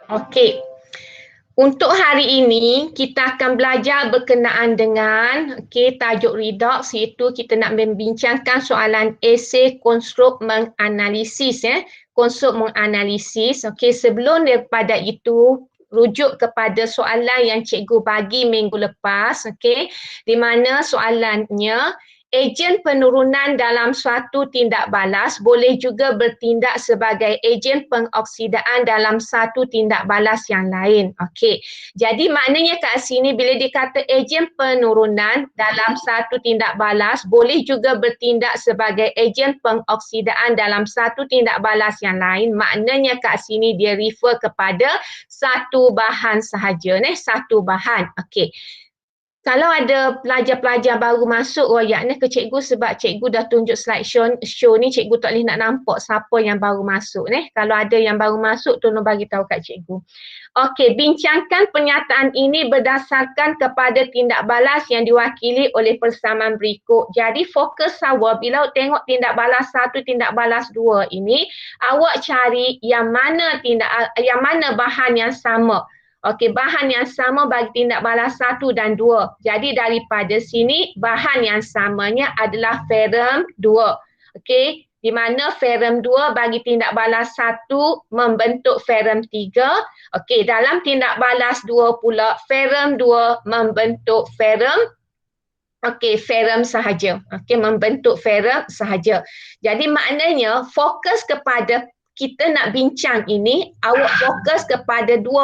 Okey. Untuk hari ini kita akan belajar berkenaan dengan tajuk redox, iaitu kita nak membincangkan soalan esei konstruk menganalisis konstruk menganalisis. Okey, sebelum daripada itu rujuk kepada soalan yang cikgu bagi minggu lepas, okey, di mana soalannya ejen penurunan dalam suatu tindak balas boleh juga bertindak sebagai ejen pengoksidaan dalam satu tindak balas yang lain. Okey. Jadi maknanya kat sini bila dikata ejen penurunan dalam satu tindak balas boleh juga bertindak sebagai ejen pengoksidaan dalam satu tindak balas yang lain. Maknanya kat sini dia refer kepada satu bahan sahaja, satu bahan. Okey. Kalau ada pelajar-pelajar baru masuk royak ni ke cikgu sebab cikgu dah tunjuk slide show ni, cikgu tak boleh nak nampak siapa yang baru masuk ni. Kalau ada yang baru masuk tolong bagi tahu kat cikgu. Okey, bincangkan pernyataan ini berdasarkan kepada tindak balas yang diwakili oleh persamaan berikut. Jadi fokus awak bila awak tengok tindak balas 1, tindak balas 2 ini, awak cari yang mana bahan yang sama. Okey, bahan yang sama bagi tindak balas 1 dan 2. Jadi daripada sini bahan yang samanya adalah ferrum 2. Okey, di mana ferrum 2 bagi tindak balas 1 membentuk ferrum 3. Okey, dalam tindak balas 2 pula ferrum 2 membentuk ferrum sahaja. Okey, membentuk ferrum sahaja. Jadi maknanya fokus kepada kita nak bincang ini, awak fokus kepada satu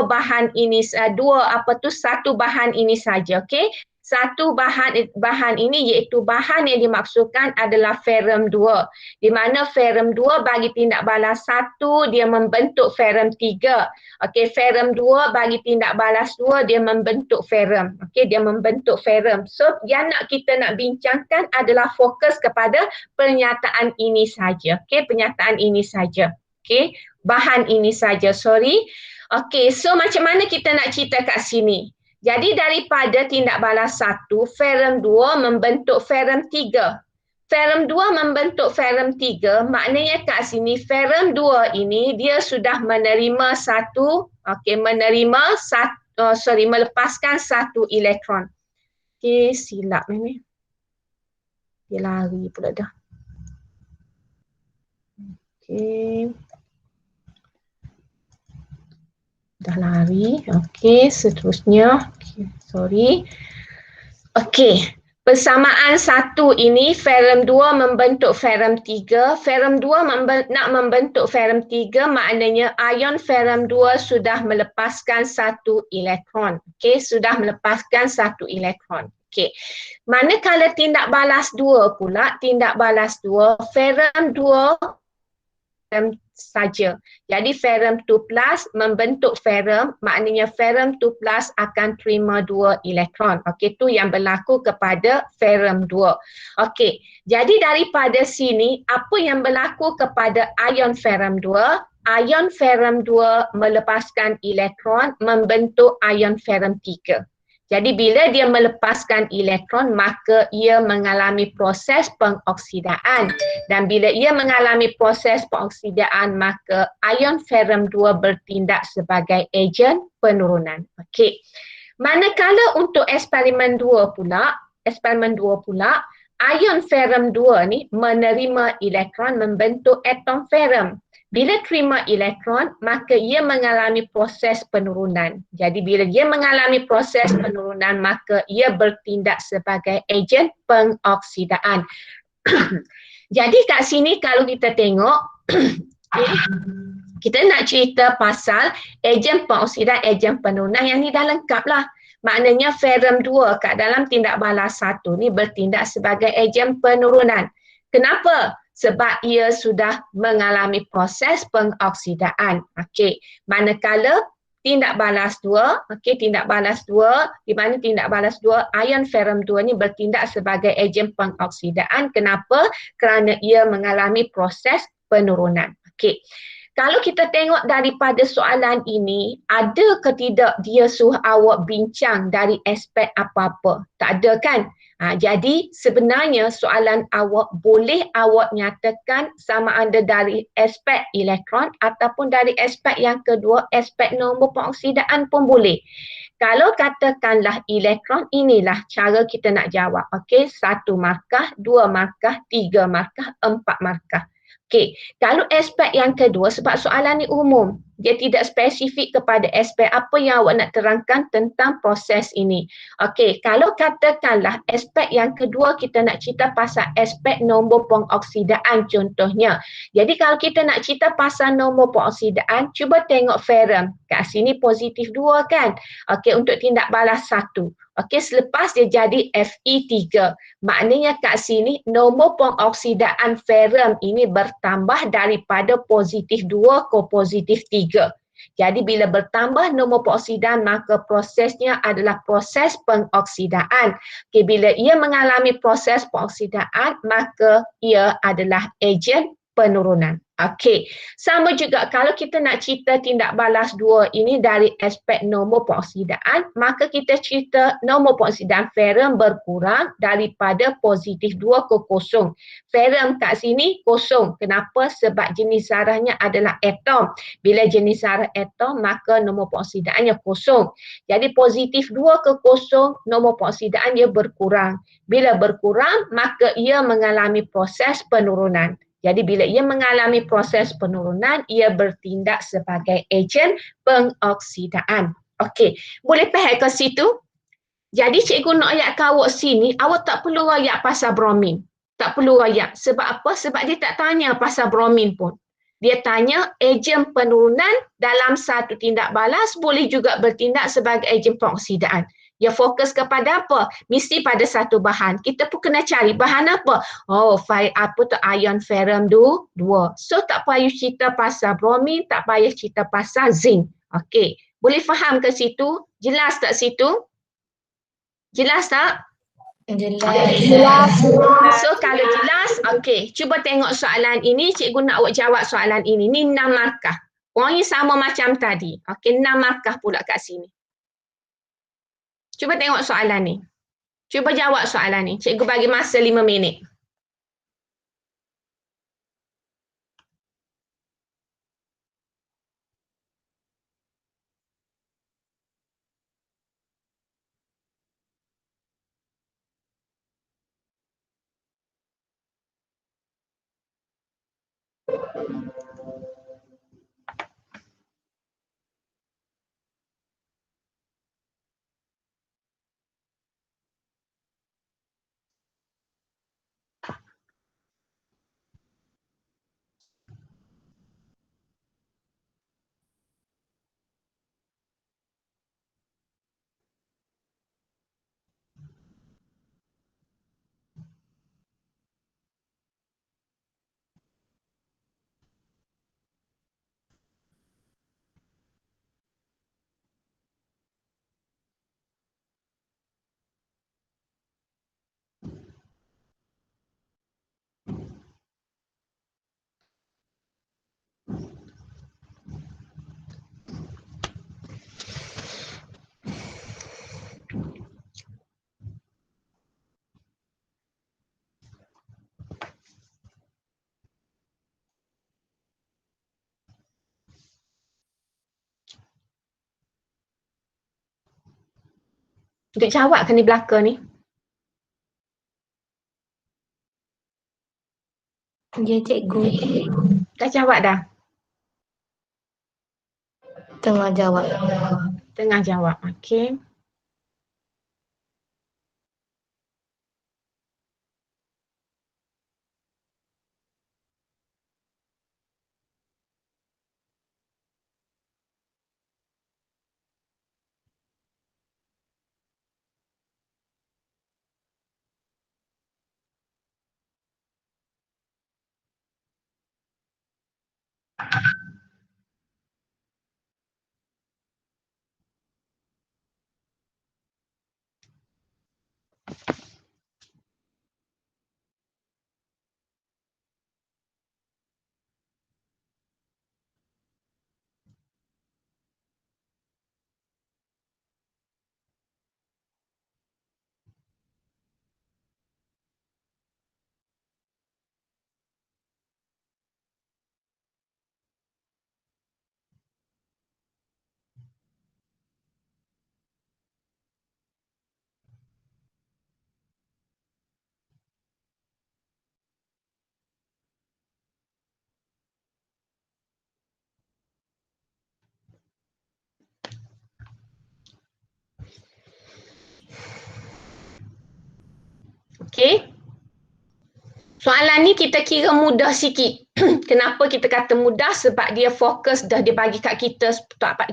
bahan ini saja, okey? Satu bahan ini iaitu bahan yang dimaksudkan adalah ferrum 2. Di mana ferrum 2 bagi tindak balas 1 dia membentuk ferrum 3. Okey, ferrum 2 bagi tindak balas 2 dia membentuk ferrum. Okey, dia membentuk ferrum. So yang kita nak bincangkan adalah fokus kepada pernyataan ini saja. Okey, pernyataan ini saja. Okey, bahan ini saja, sorry. Okey, so macam mana kita nak cerita kat sini? Jadi daripada tindak balas 1, ferrum 2 membentuk ferrum 3. Ferrum 2 membentuk ferrum 3, maknanya kat sini ferrum 2 ini dia sudah melepaskan satu elektron. Okey, silap ni. Dia lari pula dah. Okey. Dah lari. Okey, seterusnya. Okay, sorry. Okey, persamaan 1 ini ferrum 2 membentuk ferrum 3. Ferrum 2 nak membentuk ferrum 3 maknanya ion ferrum 2 sudah melepaskan satu elektron. Okey, sudah melepaskan satu elektron. Okey. Manakala tindak balas 2 pula, tindak balas 2, ferrum 2 saja. Jadi ferrum 2 plus membentuk ferrum, maknanya ferrum 2 plus akan terima 2 elektron. Okey, tu yang berlaku kepada ferrum 2. Okey, jadi daripada sini apa yang berlaku kepada ion ferrum 2? Ion ferrum 2 melepaskan elektron membentuk ion ferrum 3. Jadi bila dia melepaskan elektron maka ia mengalami proses pengoksidaan, dan bila ia mengalami proses pengoksidaan maka ion ferrum 2 bertindak sebagai ejen penurunan. Okey. Manakala untuk eksperimen 2 pula, ion ferrum 2 ni menerima elektron membentuk atom ferrum. Bila terima elektron, maka ia mengalami proses penurunan. Jadi bila dia mengalami proses penurunan, maka ia bertindak sebagai ejen pengoksidaan. Jadi kat sini kalau kita tengok, kita nak cerita pasal ejen pengoksidan, ejen penurunan, yang ni dah lengkap lah. Maknanya ferrum 2 kat dalam tindak balas 1 ni bertindak sebagai ejen penurunan. Kenapa? Sebab ia sudah mengalami proses pengoksidaan. Okey, manakala tindak balas 2, tindak balas 2, di mana tindak balas 2 ion ferrum 2 ni bertindak sebagai ejen pengoksidaan. Kenapa? Kerana ia mengalami proses penurunan. Okey. Kalau kita tengok daripada soalan ini, ada ke tidak dia suruh awak bincang dari aspek apa-apa? Tak ada kan? Jadi sebenarnya soalan awak boleh awak nyatakan sama ada dari aspek elektron ataupun dari aspek yang kedua, aspek nombor pengoksidaan pun boleh. Kalau katakanlah elektron, inilah cara kita nak jawab. Okey, 1 markah, 2 markah, 3 markah, 4 markah. Okey, kalau aspek yang kedua, sebab soalan ni umum, dia tidak spesifik kepada aspek apa yang awak nak terangkan tentang proses ini. Okey, kalau katakanlah aspek yang kedua kita nak cerita pasal aspek nombor pengoksidaan contohnya. Jadi kalau kita nak cerita pasal nombor pengoksidaan, cuba tengok ferrum. Kat sini positif 2 kan? Okey, untuk tindak balas 1. Okey, selepas dia jadi Fe3. Maknanya kat sini nombor pengoksidaan ferrum ini bertambah daripada positif 2 ke positif 3. Jadi bila bertambah nombor pengoksidaan maka prosesnya adalah proses pengoksidaan. Okay, bila ia mengalami proses pengoksidaan maka ia adalah ejen penurunan. Okey, sama juga kalau kita nak cerita tindak balas 2 ini dari aspek nombor pengoksidaan, maka kita cerita nombor pengoksidaan ferrum berkurang daripada positif 2 ke kosong. Ferrum kat sini kosong. Kenapa? Sebab jenis zarahnya adalah atom. Bila jenis zarah atom, maka nombor pengoksidaannya kosong. Jadi positif 2 ke kosong, nombor pengoksidaan dia berkurang. Bila berkurang, maka ia mengalami proses penurunan. Jadi bila ia mengalami proses penurunan, ia bertindak sebagai ejen pengoksidaan. Okey, boleh faham ke situ? Jadi cikgu nak ayatkan awak sini, awak tak perlu rayak pasal bromin. Tak perlu rayak. Sebab apa? Sebab dia tak tanya pasal bromin pun. Dia tanya ejen penurunan dalam satu tindak balas boleh juga bertindak sebagai ejen pengoksidaan. Dia fokus kepada apa? Mesti pada satu bahan. Kita pun kena cari bahan apa? Oh, apa tu ion ferrum 2. So tak payah cerita pasal bromin, tak payah cerita pasal zinc. Okey. Boleh faham ke situ? Jelas tak situ? Jelas tak? Jelas. So kalau jelas, okey. Cuba tengok soalan ini. Cikgu nak awak jawab soalan ini. Ni 6 markah. Poinnya sama macam tadi. Okey, 6 markah pula kat sini. Cuba tengok soalan ni. Cuba jawab soalan ni. Cikgu bagi masa 5 minit. Untuk jawab kan di belakang ni? Ya, cikgu. Dah jawab dah? Tengah jawab. Tengah jawab. Okey. Soalan ni kita kira mudah sikit. Kenapa kita kata mudah? Sebab dia fokus dah dia bagi kat kita,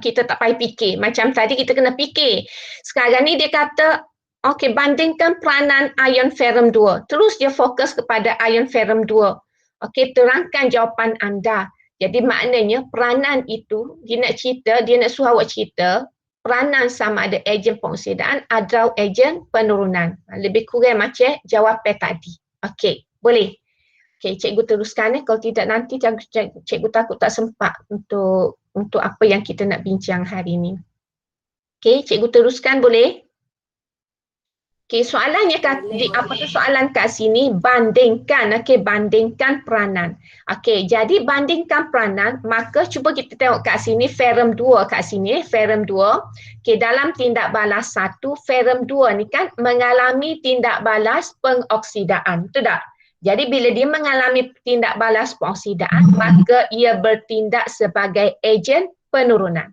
kita tak payah fikir. Macam tadi kita kena fikir. Sekarang ni dia kata, okey, bandingkan peranan ion ferrum 2. Terus dia fokus kepada ion ferrum 2. Okey, terangkan jawapan anda. Jadi maknanya peranan itu, dia nak suruh awak cerita, peranan sama ada ejen pengoksidaan atau ejen penurunan. Lebih kurang macam jawapan tadi. Okey, boleh. Okey, cikgu teruskan. Kalau tidak nanti cikgu takut tak sempat untuk apa yang kita nak bincang hari ini. Okey, cikgu teruskan boleh? Okey, soalannya soalan kat sini, bandingkan. Okey, bandingkan peranan. Okey, jadi bandingkan peranan, maka cuba kita tengok kat sini ferrum 2 kat sini, ferrum 2. Okey, dalam tindak balas 1, ferrum 2 ni kan mengalami tindak balas pengoksidaan. Betul tak? Jadi bila dia mengalami tindak balas pengoksidaan, maka ia bertindak sebagai ejen penurunan.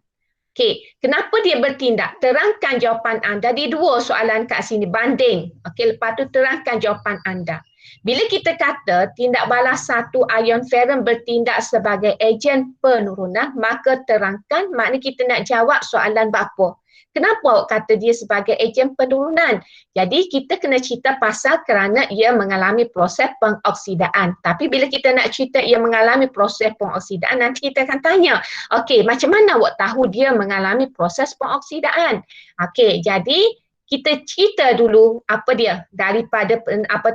Okey, kenapa dia bertindak? Terangkan jawapan anda di dua soalan kat sini, banding. Okey, lepas tu terangkan jawapan anda. Bila kita kata tindak balas 1 ion ferrum bertindak sebagai ejen penurunan, maka terangkan, maknanya kita nak jawab soalan berapa. Kenapa awak kata dia sebagai ejen penurunan? Jadi kita kena cerita pasal kerana ia mengalami proses pengoksidaan. Tapi bila kita nak cerita ia mengalami proses pengoksidaan, nanti kita akan tanya, okey, macam mana awak tahu dia mengalami proses pengoksidaan? Okey, jadi kita cerita dulu apa dia. Daripada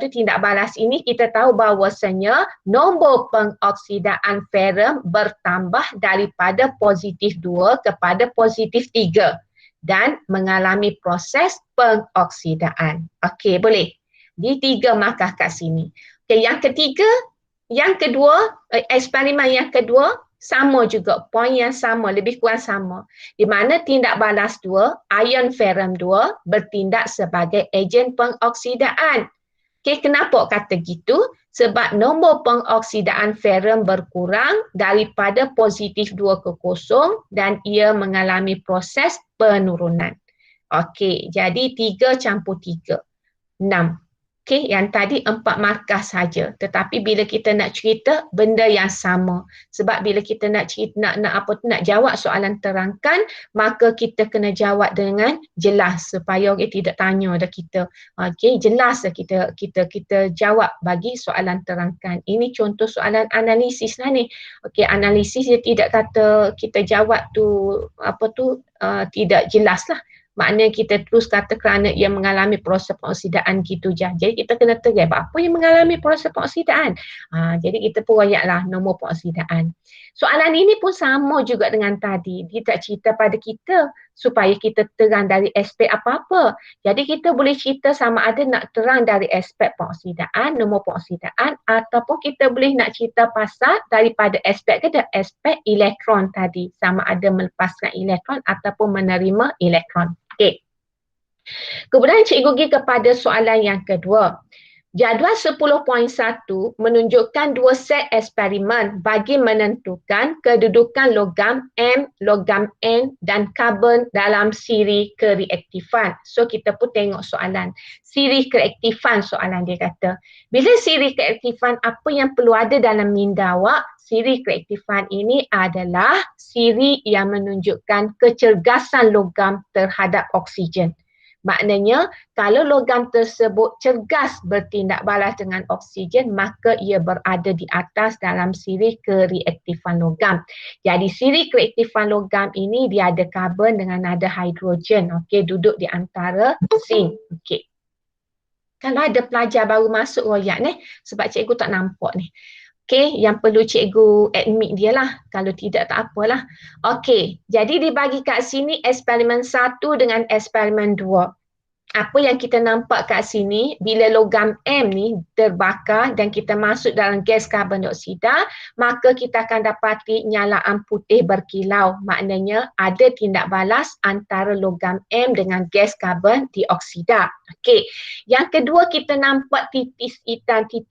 tindak balas ini, kita tahu bahawasanya nombor pengoksidaan ferrum bertambah daripada positif 2 kepada positif 3. Dan mengalami proses pengoksidaan. Okey, boleh. Di 3 markah kat sini. Okey, yang kedua, eksperimen yang kedua, sama juga, poin yang sama, lebih kurang sama. Di mana tindak balas 2, ion ferrum 2 bertindak sebagai ejen pengoksidaan. Okey, kenapa kata gitu? Sebab nombor pengoksidaan ferrum berkurang daripada positif 2 ke 0 dan ia mengalami proses penurunan. Okey, jadi 3 campur 3, 6. Okey, yang tadi 4 markah saja. Tetapi bila kita nak cerita benda yang sama. Sebab bila kita nak cerita, nak jawab soalan terangkan, maka kita kena jawab dengan jelas supaya orang tidak tanya dah kita. Okey, jelas dah kita jawab bagi soalan terangkan. Ini contoh soalan analisis lah ni. Okey, analisis dia tidak kata kita jawab tu tidak jelas lah. Maknanya kita terus kata kerana ia mengalami proses pengoksidaan gitu je. Jadi kita kena terang apa yang mengalami proses pengoksidaan. Jadi kita pun royaklah nombor pengoksidaan. Soalan ini pun sama juga dengan tadi. Dia tak cerita pada kita supaya kita terang dari aspek apa-apa. Jadi kita boleh cerita sama ada nak terang dari aspek pengoksidaan, nombor pengoksidaan, ataupun kita boleh nak cerita pasal daripada aspek elektron tadi. Sama ada melepaskan elektron ataupun menerima elektron. Okey. Kemudian cikgu pergi kepada soalan yang kedua. Jadual 10.1 menunjukkan 2 set eksperimen bagi menentukan kedudukan logam M, logam N dan karbon dalam siri kereaktifan. So kita pun tengok soalan. Siri kereaktifan soalan dia kata. Bila siri kereaktifan, apa yang perlu ada dalam minda awak? Siri kereaktifan ini adalah siri yang menunjukkan kecergasan logam terhadap oksigen. Maknanya kalau logam tersebut cergas bertindak balas dengan oksigen, maka ia berada di atas dalam siri kereaktifan logam. Jadi siri kereaktifan logam ini dia ada karbon dengan ada hidrogen. Okey, duduk di antara zinc. Okey. Kalau ada pelajar baru masuk royak ni, sebab cikgu tak nampak ni. Okey, yang perlu cikgu admit dia lah. Kalau tidak tak apalah. Okey, jadi dibagi kat sini eksperimen 1 dengan eksperimen 2. Apa yang kita nampak kat sini, bila logam M ni terbakar dan kita masuk dalam gas karbon dioksida, maka kita akan dapati nyalaan putih berkilau. Maknanya ada tindak balas antara logam M dengan gas karbon dioksida. Okey. Yang kedua kita nampak titik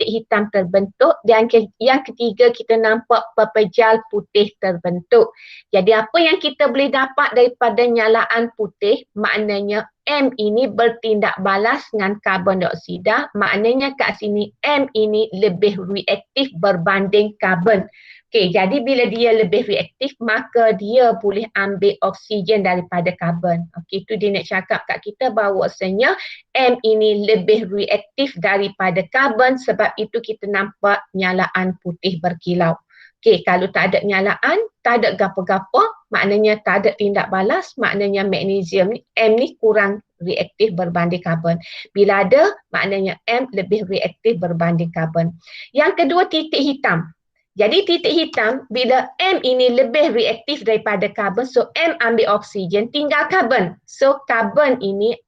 hitam terbentuk dan yang ketiga kita nampak pepejal putih terbentuk. Jadi apa yang kita boleh dapat daripada nyalaan putih, maknanya M ini bertindak balas dengan karbon dioksida, maknanya kat sini M ini lebih reaktif berbanding karbon. Okey, jadi bila dia lebih reaktif, maka dia boleh ambil oksigen daripada karbon. Okey, itu dia nak cakap kat kita bahawasanya M ini lebih reaktif daripada karbon, sebab itu kita nampak nyalaan putih berkilau. Okey, kalau tak ada nyalaan, tak ada gapo-gapo, maknanya tak ada tindak balas, maknanya magnesium ni, M ni kurang reaktif berbanding karbon. Bila ada, maknanya M lebih reaktif berbanding karbon. Yang kedua, titik hitam. Jadi titik hitam, bila M ini lebih reaktif daripada karbon, so M ambil oksigen, tinggal karbon. So karbon ini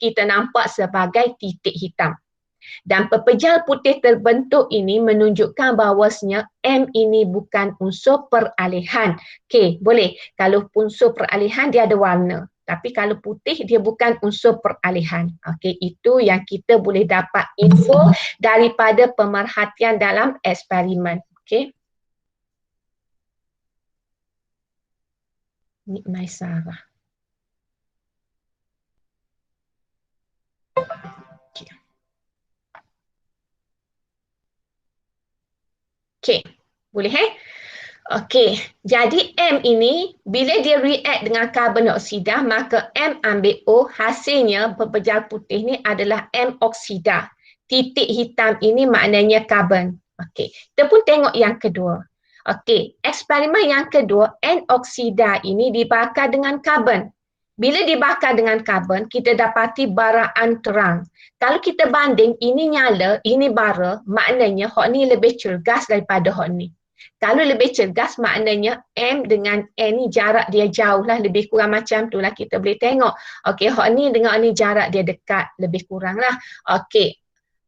kita nampak sebagai titik hitam. Dan pepejal putih terbentuk ini menunjukkan bahawasanya M ini bukan unsur peralihan. Okey, boleh. Kalau unsur peralihan dia ada warna. Tapi kalau putih dia bukan unsur peralihan. Okey, itu yang kita boleh dapat info daripada pemerhatian dalam eksperimen. Okey. Ni Maisarah. Okey, boleh Okey, jadi M ini bila dia react dengan karbon dioksida, maka M ambil O, hasilnya pepejal putih ni adalah M oksida. Titik hitam ini maknanya karbon. Okey, kita pun tengok yang kedua. Okey, eksperimen yang kedua, N oksida ini dibakar dengan karbon. Bila dibakar dengan karbon, kita dapati baraan terang. Kalau kita banding, ini nyala, ini bara, maknanya hot ni lebih cergas daripada hot ni. Kalau lebih cergas, maknanya M dengan N ni jarak dia jauh lah, lebih kurang macam tu lah kita boleh tengok. Okey, hot ni dengan ni jarak dia dekat, lebih kurang lah. Okey.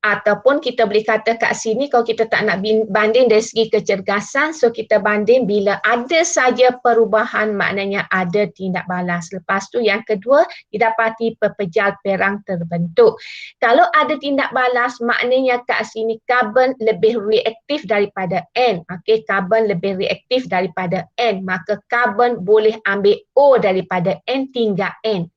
Ataupun kita boleh kata kat sini kalau kita tak nak banding dari segi kecergasan, so kita banding bila ada saja perubahan, maknanya ada tindak balas. Lepas tu yang kedua, didapati pepejal perang terbentuk. Kalau ada tindak balas, maknanya kat sini karbon lebih reaktif daripada N. Okey, karbon lebih reaktif daripada N, maka karbon boleh ambil O daripada N, tinggal N.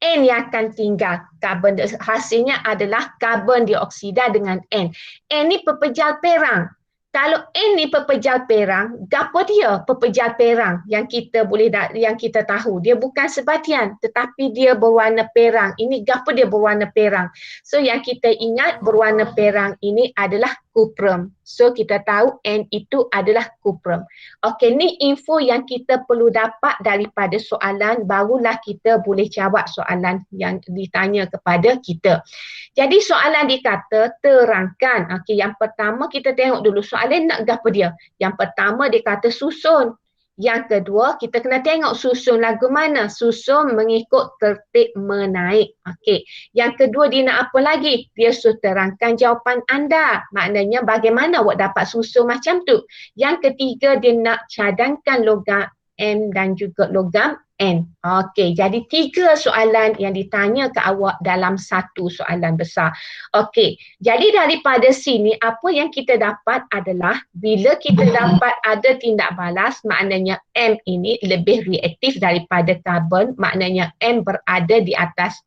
N yang akan tinggal. Karbon hasilnya adalah karbon dioksida dengan N. N ni pepejal perang. Kalau N ni pepejal perang, gapo dia pepejal perang yang kita tahu. Dia bukan sebatian tetapi dia berwarna perang. Ini gapo dia berwarna perang. So yang kita ingat berwarna perang ini adalah kuprum. So kita tahu N itu adalah kuprum. Okey, ni info yang kita perlu dapat daripada soalan, barulah kita boleh jawab soalan yang ditanya kepada kita. Jadi soalan dikata terangkan. Okey, yang pertama kita tengok dulu soalan nak gapo dia. Yang pertama dia kata susun. Yang kedua kita kena tengok susun lagu mana. Susun mengikut tertib menaik. Okey. Yang kedua dia nak apa lagi? Dia suruh terangkan jawapan anda. Maknanya bagaimana awak dapat susun macam tu. Yang ketiga dia nak cadangkan logam M dan juga logam N. Okey, jadi 3 soalan yang ditanya ke awak dalam satu soalan besar. Okey, jadi daripada sini apa yang kita dapat adalah bila kita dapat ada tindak balas, maknanya M ini lebih reaktif daripada karbon, maknanya M berada di atas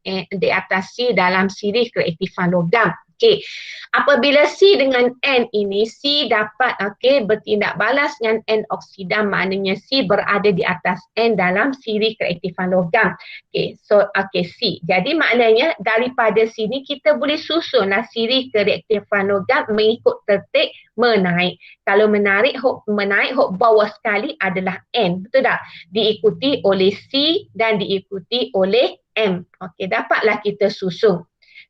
C dalam siri kereaktifan logam. Okey. Apabila C dengan N ini, C dapat bertindak balas dengan N oksida, maknanya C berada di atas N dalam siri kereaktifan logam. Okey, so C. Jadi maknanya daripada sini kita boleh susunlah siri kereaktifan logam mengikut tertib menaik. Kalau menaik hok bawah sekali adalah N, betul tak? Diikuti oleh C dan diikuti oleh M. Okey, dapatlah kita susun.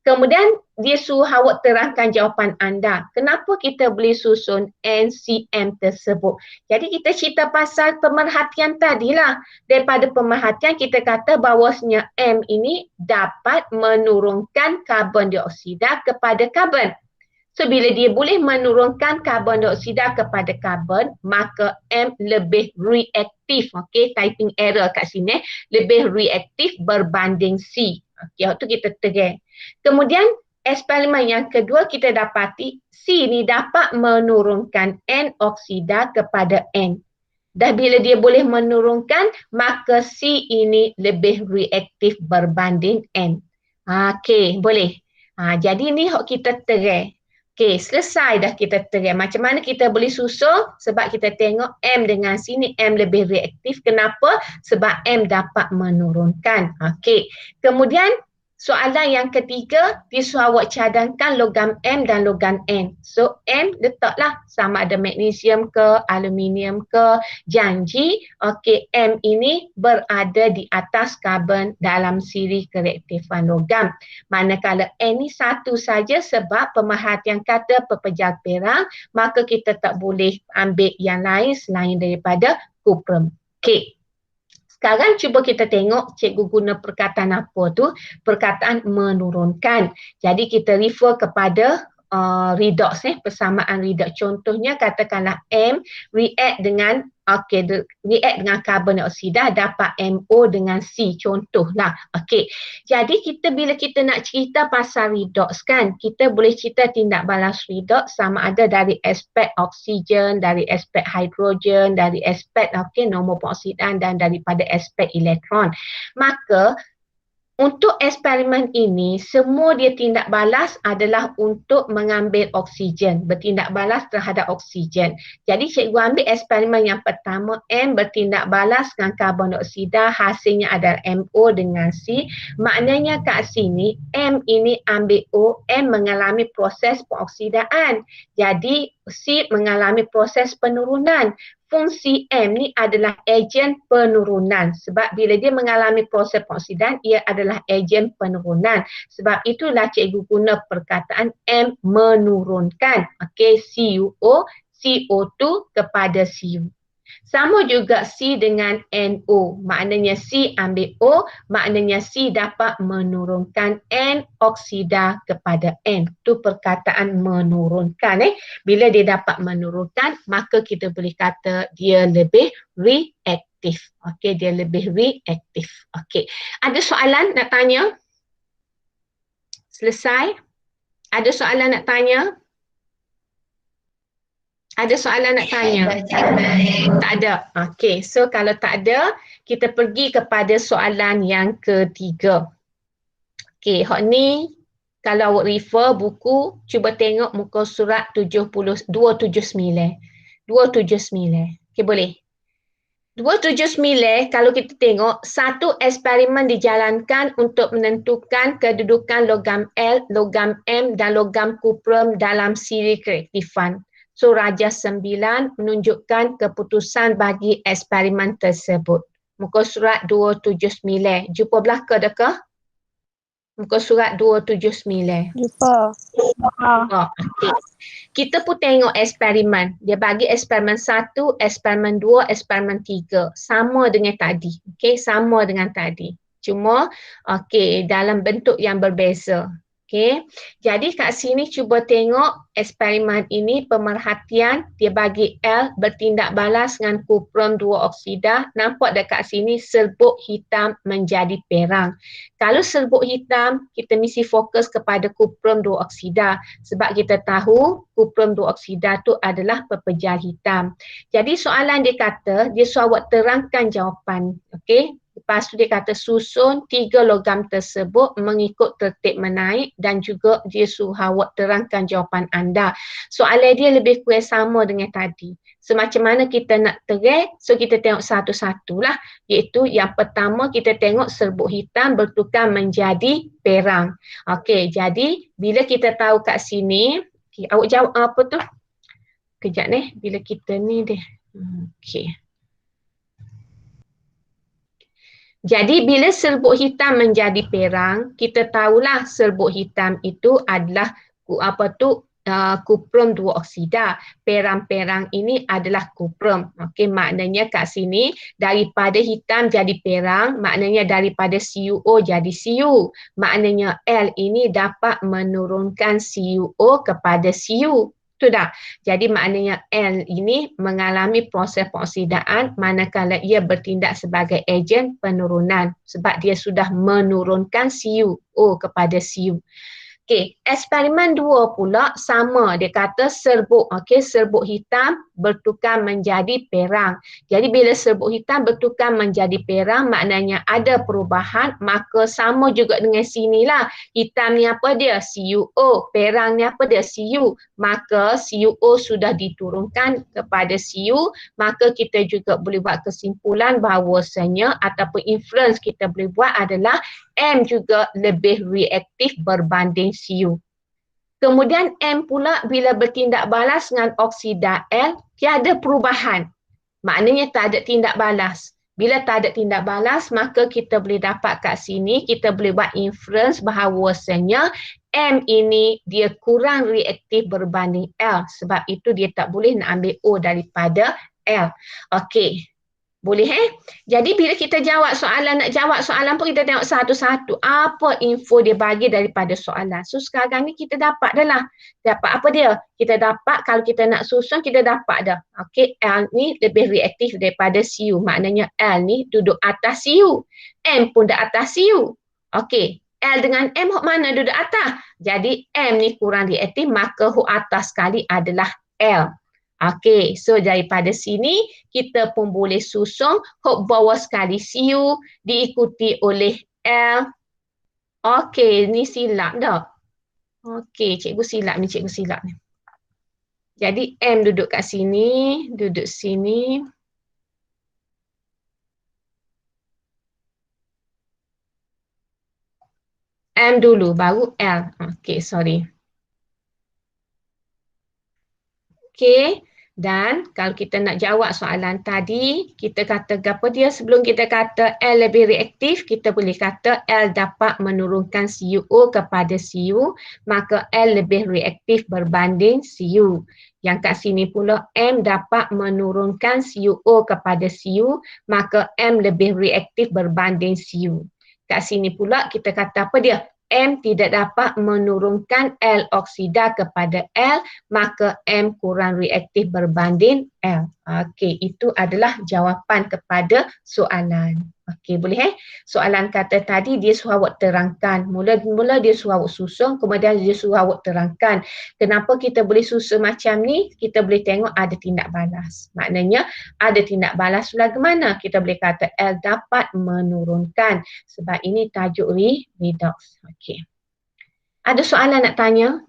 Kemudian dia suruh awak terangkan jawapan anda. Kenapa kita boleh susun NCM tersebut? Jadi kita cerita pasal pemerhatian tadilah. Daripada pemerhatian kita kata bahawasanya M ini dapat menurunkan karbon dioksida kepada karbon. So bila dia boleh menurunkan karbon dioksida kepada karbon, maka M lebih reaktif. Okey, typing error kat sini. Lebih reaktif berbanding C. Okey, waktu kita terang. Kemudian eksperimen yang kedua kita dapati C ni dapat menurunkan N oksida kepada N. Dah bila dia boleh menurunkan, maka C ini lebih reaktif berbanding N. Okey, boleh. Jadi ni hok kita terai. Okey, selesai dah kita terai. Macam mana kita boleh susul? Sebab kita tengok M dengan C ni, M lebih reaktif. Kenapa? Sebab M dapat menurunkan. Okey. Kemudian soalan yang ketiga, dia suruh awak cadangkan logam M dan logam N. So M letaklah sama ada magnesium ke, aluminium ke, janji okey M ini berada di atas karbon dalam siri kereaktifan logam. Manakala N ni satu saja sebab pemerhatian kata pepejal perak, maka kita tak boleh ambil yang lain selain daripada kuprum. Okey. Sekarang cuba kita tengok cikgu guna perkataan apa tu? Perkataan menurunkan. Jadi kita refer kepada redox persamaan redox. Contohnya katakanlah M react dengan react dengan karbon dioksida dapat MO dengan C, contohlah. Okey. Jadi kita bila kita nak cerita pasal redox kan, kita boleh cerita tindak balas redox sama ada dari aspek oksigen, dari aspek hidrogen, dari aspek nombor pengoksidan dan daripada aspek elektron. Maka untuk eksperimen ini, semua dia tindak balas adalah untuk mengambil oksigen, bertindak balas terhadap oksigen. Jadi cikgu ambil eksperimen yang pertama, M bertindak balas dengan karbon dioksida, hasilnya adalah MO dengan C. Maknanya kat sini, M ini ambil O, M mengalami proses pengoksidaan. Jadi C mengalami proses penurunan. Fungsi M ni adalah ejen penurunan. Sebab bila dia mengalami proses pengoksidan, ia adalah ejen penurunan. Sebab itulah cikgu guna perkataan M menurunkan. Okey, CuO, CO2 kepada Cu. Sama juga C dengan NO. Maknanya C ambil O, maknanya C dapat menurunkan N oksida kepada N. Itu perkataan menurunkan. Bila dia dapat menurunkan, maka kita boleh kata dia lebih reaktif. Okey, dia lebih reaktif. Okey. Ada soalan nak tanya? Selesai? Ada soalan nak tanya? Ada soalan nak tanya? Tak ada. Okey, so kalau tak ada, kita pergi kepada soalan yang ketiga. Okey, hok ni kalau awak refer buku, cuba tengok muka surat 279. 279. Okey, boleh? 279 kalau kita tengok, satu eksperimen dijalankan untuk menentukan kedudukan logam L, logam M dan logam kuprum dalam siri kereaktifan. So Raja 9 menunjukkan keputusan bagi eksperimen tersebut. Muka surat 279. Jumpa belakang dekah? Muka surat 279. Jumpa. Okay. Kita pun tengok eksperimen. Dia bagi eksperimen 1, eksperimen 2, eksperimen 3. Sama dengan tadi. Okay, sama dengan tadi. Cuma dalam bentuk yang berbeza. Okey, jadi kat sini cuba tengok eksperimen ini pemerhatian dia bagi L bertindak balas dengan kuprum 2 oksida. Nampak dekat sini serbuk hitam menjadi perang. Kalau serbuk hitam, kita mesti fokus kepada kuprum 2 oksida. Sebab kita tahu kuprum 2 oksida tu adalah pepejal hitam. Jadi soalan dia kata, dia suruh awak terangkan jawapan. Okey. Lepas tu dia kata susun 3 logam tersebut mengikut tertib menaik dan juga dia suruh awak terangkan jawapan anda. Soalan dia lebih kurang sama dengan tadi. So macam mana kita nak terai? So kita tengok satu-satu lah. Iaitu yang pertama kita tengok serbuk hitam bertukar menjadi perang. Okey, jadi bila kita tahu kat sini, awak jawab apa tu? Kejap ni, bila kita ni deh. Okey. Jadi bila serbuk hitam menjadi perang, kita tahulah serbuk hitam itu adalah kuprum 2 oksida. Perang-perang ini adalah kuprum. Okey, maknanya kat sini daripada hitam jadi perang, maknanya daripada CuO jadi Cu. Maknanya L ini dapat menurunkan CuO kepada Cu. Itu dah. Jadi maknanya L ini mengalami proses pengoksidaan manakala ia bertindak sebagai ejen penurunan sebab dia sudah menurunkan Cu kepada Cu. Okey, eksperimen 2 pula sama. Dia kata serbuk, okey, serbuk hitam bertukar menjadi perang. Jadi bila serbuk hitam bertukar menjadi perang, maknanya ada perubahan, maka sama juga dengan sinilah. Hitam ni apa dia? CuO. Perang ni apa dia? Cu. Maka CuO sudah diturunkan kepada Cu, maka kita juga boleh buat kesimpulan bahawasanya ataupun inference kita boleh buat adalah M juga lebih reaktif berbanding Cu. Kemudian M pula bila bertindak balas dengan oksida L, tiada perubahan. Maknanya tak ada tindak balas. Bila tak ada tindak balas, maka kita boleh dapat kat sini, kita boleh buat inference bahawasanya M ini dia kurang reaktif berbanding L. Sebab itu dia tak boleh nak ambil O daripada L. Okey. Boleh Jadi bila kita nak jawab soalan pun kita tengok satu-satu. Apa info dia bagi daripada soalan. So sekarang ni kita dapat dah lah. Dapat apa dia? Kita dapat kalau kita nak susun kita dapat dah. Okey, L ni lebih reaktif daripada Cu. Maknanya L ni duduk atas Cu. M pun dah atas Cu. Okey, L dengan M hok mana duduk atas? Jadi M ni kurang reaktif, maka hok atas sekali adalah L. Okey, so daripada sini kita pun boleh susun hok bawah sekali Cu diikuti oleh L. Okey, ni silap dah. Okey, cikgu silap ni. Jadi M duduk kat sini, duduk sini. M dulu baru L. Okey, sorry. Okey, dan kalau kita nak jawab soalan tadi, kita kata apa dia sebelum kita kata L lebih reaktif, kita boleh kata L dapat menurunkan CuO kepada Cu, maka L lebih reaktif berbanding Cu. Yang kat sini pula M dapat menurunkan CuO kepada Cu, maka M lebih reaktif berbanding Cu. Kat sini pula kita kata apa dia? M tidak dapat menurunkan L oksida kepada L, maka M kurang reaktif berbanding L. Okey, itu adalah jawapan kepada soalan. Okey, boleh Soalan kata tadi dia suruh awak terangkan. Mula-mula dia suruh awak susun, kemudian dia suruh awak terangkan. Kenapa kita boleh susun macam ni? Kita boleh tengok ada tindak balas. Maknanya ada tindak balas lagu mana? Kita boleh kata L dapat menurunkan. Sebab ini tajuk redox. Okey. Ada soalan nak tanya?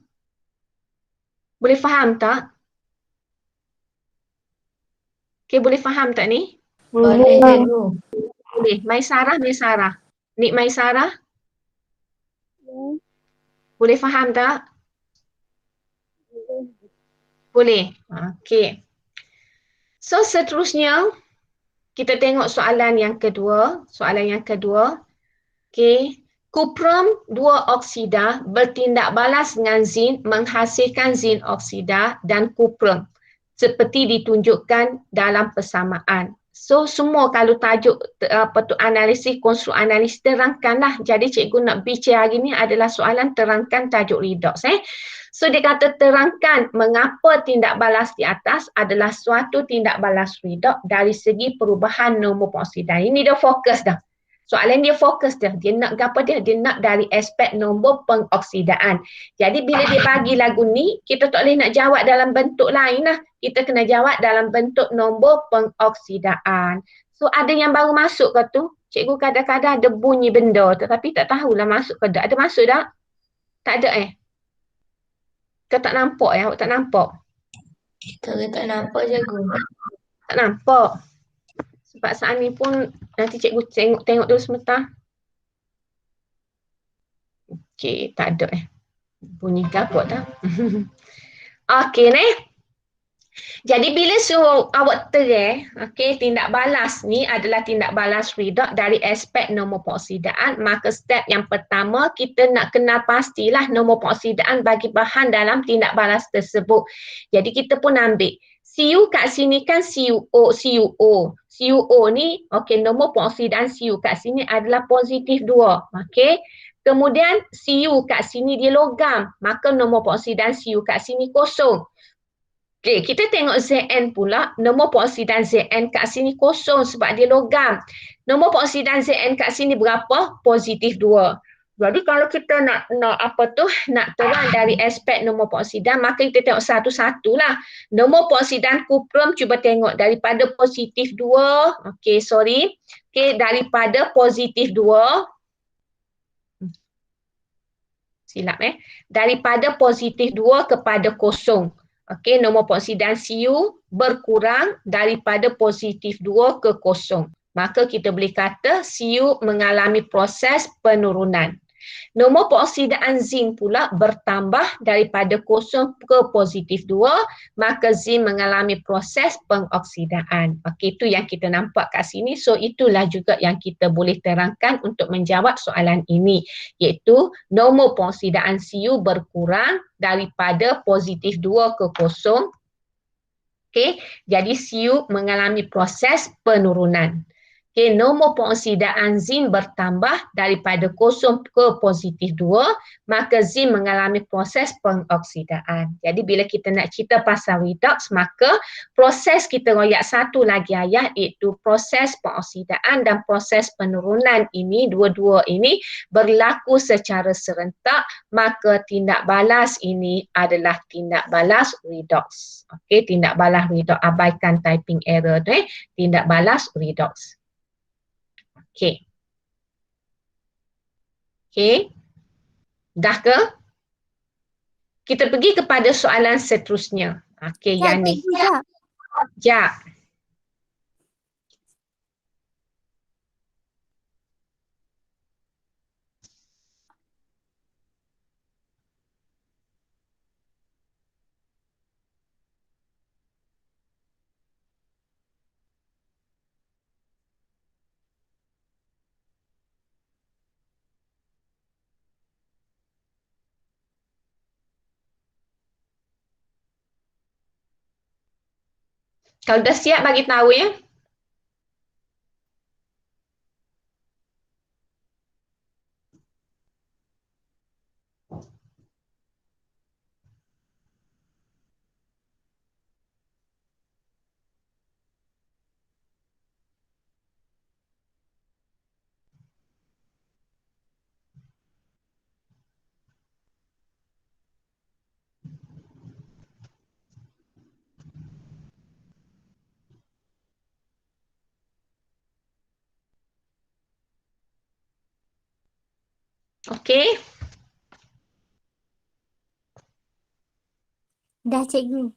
Boleh faham tak? Okey, boleh faham tak ni? Boleh, cikgu. Boleh. Maisarah. Nik Maisarah? Boleh faham tak? Boleh. Okey. So seterusnya kita tengok soalan yang kedua. Okey. Kuprum 2 oksida bertindak balas dengan zin menghasilkan zin oksida dan kuprum seperti ditunjukkan dalam persamaan. So semua kalau tajuk analisis, konstruk analisis terangkanlah. Jadi cikgu nak bincang hari ni adalah soalan terangkan tajuk redox. So dia kata terangkan mengapa tindak balas di atas adalah suatu tindak balas redox dari segi perubahan nombor pengoksidan. Ini dia fokus dah. Soalan dia fokus dah. Dia nak apa dia? Dia nak dari aspek nombor pengoksidaan. Jadi bila dia bagi lagu ni, kita tak boleh nak jawab dalam bentuk lain lah. Kita kena jawab dalam bentuk nombor pengoksidaan. So ada yang baru masuk ke tu? Cikgu kadang-kadang ada bunyi benda tetapi tak tahulah masuk ke tak. Ada masuk tak? Tak ada Kau tak nampak Awak tak nampak? Kita tak nampak, cikgu. Tak nampak. Sebab saat ni pun nanti cikgu tengok dulu sebentar. Okey, tak ada bunyi gabut tak? Okey ni. Jadi bila suruh awak okey, tindak balas ni adalah tindak balas redox dari aspek nombor pengoksidaan, maka step yang pertama kita nak kenal pastilah nombor pengoksidaan bagi bahan dalam tindak balas tersebut. Jadi kita pun ambil Cu kat sini kan CuO. CuO ni, okey, nombor pengoksidaan Cu kat sini adalah positif 2. Okey. Kemudian Cu kat sini dia logam, maka nombor pengoksidaan Cu kat sini kosong. Okey, kita tengok Zn pula, nombor pengoksidaan Zn kat sini kosong sebab dia logam. Nombor pengoksidaan Zn kat sini berapa? Positif 2. Jadi kalau kita nak apa tu, nak terang dari aspek nombor peroksidan, maka kita tengok satu-satu lah. Nombor peroksidan kuprum cuba tengok daripada positif 2, okey sorry. Okey, daripada positif 2, silap daripada positif 2 kepada kosong. Okey, nombor peroksidan Cu berkurang daripada positif 2 ke kosong. Maka kita boleh kata Cu mengalami proses penurunan. Nombor peroksidan zinc pula bertambah daripada kosong ke positif 2, maka zinc mengalami proses pengoksidaan. Okey, itu yang kita nampak kat sini. So itulah juga yang kita boleh terangkan untuk menjawab soalan ini, iaitu nombor peroksidan Cu berkurang daripada positif 2 ke kosong. Okey, jadi Cu mengalami proses penurunan. Okay, nombor peroksidan zinc bertambah daripada kosong ke positif 2, maka zinc mengalami proses pengoksidaan. Jadi bila kita nak cerita pasal redox, maka proses kita royak satu lagi ayat, iaitu proses pengoksidaan dan proses penurunan ini, dua-dua ini berlaku secara serentak, maka tindak balas ini adalah tindak balas redox. Okey, tindak balas redox, abaikan typing error tu, tindak balas redox. Okey. Okey. Dah ke? Kita pergi kepada soalan seterusnya. Okey, yang ni. Jap. Kalau dah siap bagi tahu ya. Okey. Dah cikgu.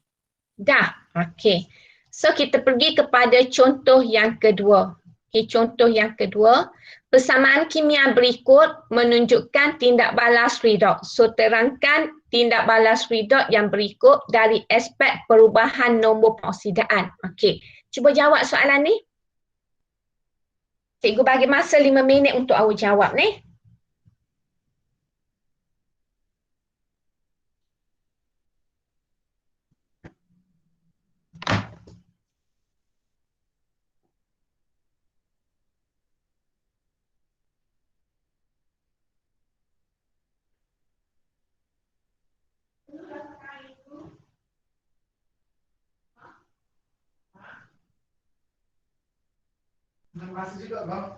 Dah. Okey. So kita pergi kepada contoh yang kedua. Okey, contoh yang kedua. Persamaan kimia berikut menunjukkan tindak balas redox. So terangkan tindak balas redox yang berikut dari aspek perubahan nombor peroksidan. Okey. Cuba jawab soalan ni. Cikgu bagi masa 5 minit untuk awak jawab ni. Terima kasih juga, Bang.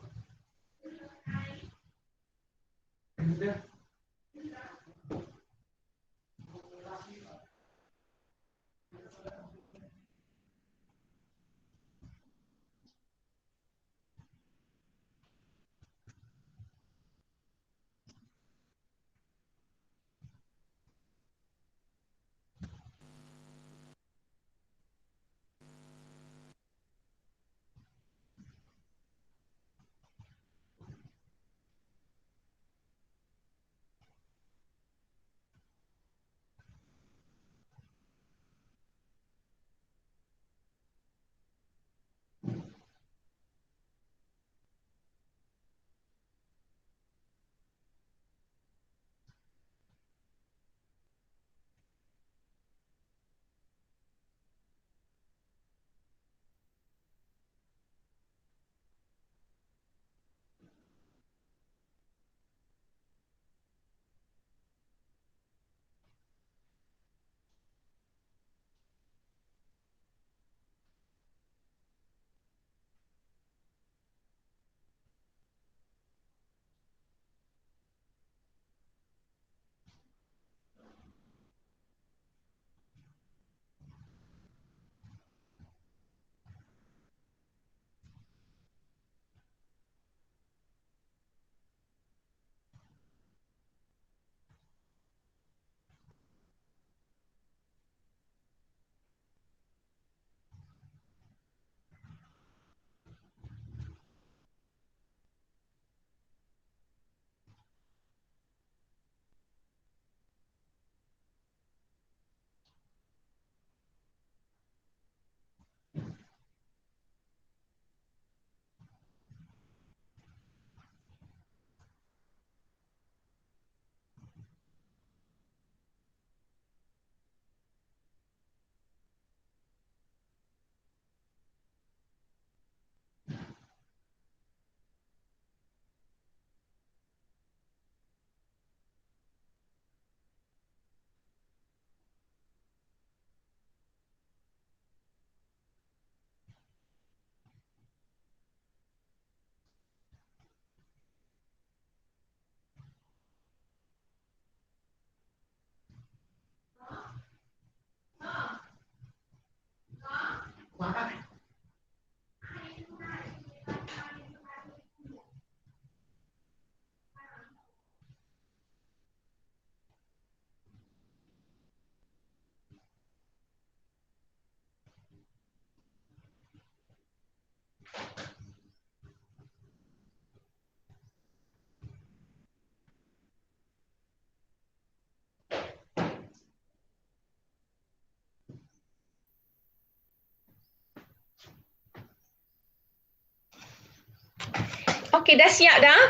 Okey, dah siap dah?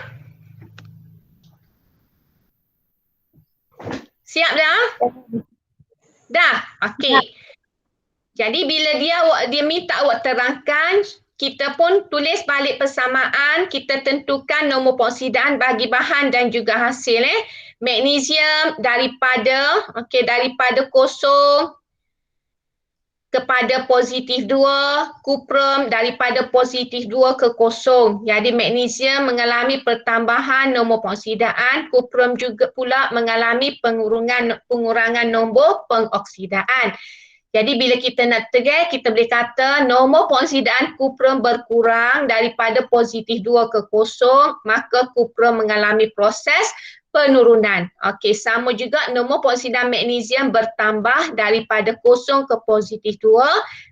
Siap dah? Dah? Okey. Jadi bila dia minta awak terangkan, kita pun tulis balik persamaan, kita tentukan nombor peroksidan bagi bahan dan juga hasil. Magnesium daripada kosong kepada positif 2, kuprum daripada positif 2 ke kosong. Jadi magnesium mengalami pertambahan nombor pengoksidaan, kuprum juga pula mengalami pengurangan nombor pengoksidaan. Jadi bila kita nak tegai, kita boleh kata nombor pengoksidaan kuprum berkurang daripada positif 2 ke kosong, maka kuprum mengalami proses penurunan. Okey, sama juga nombor pengoksidaan magnesium bertambah daripada kosong ke positif 2,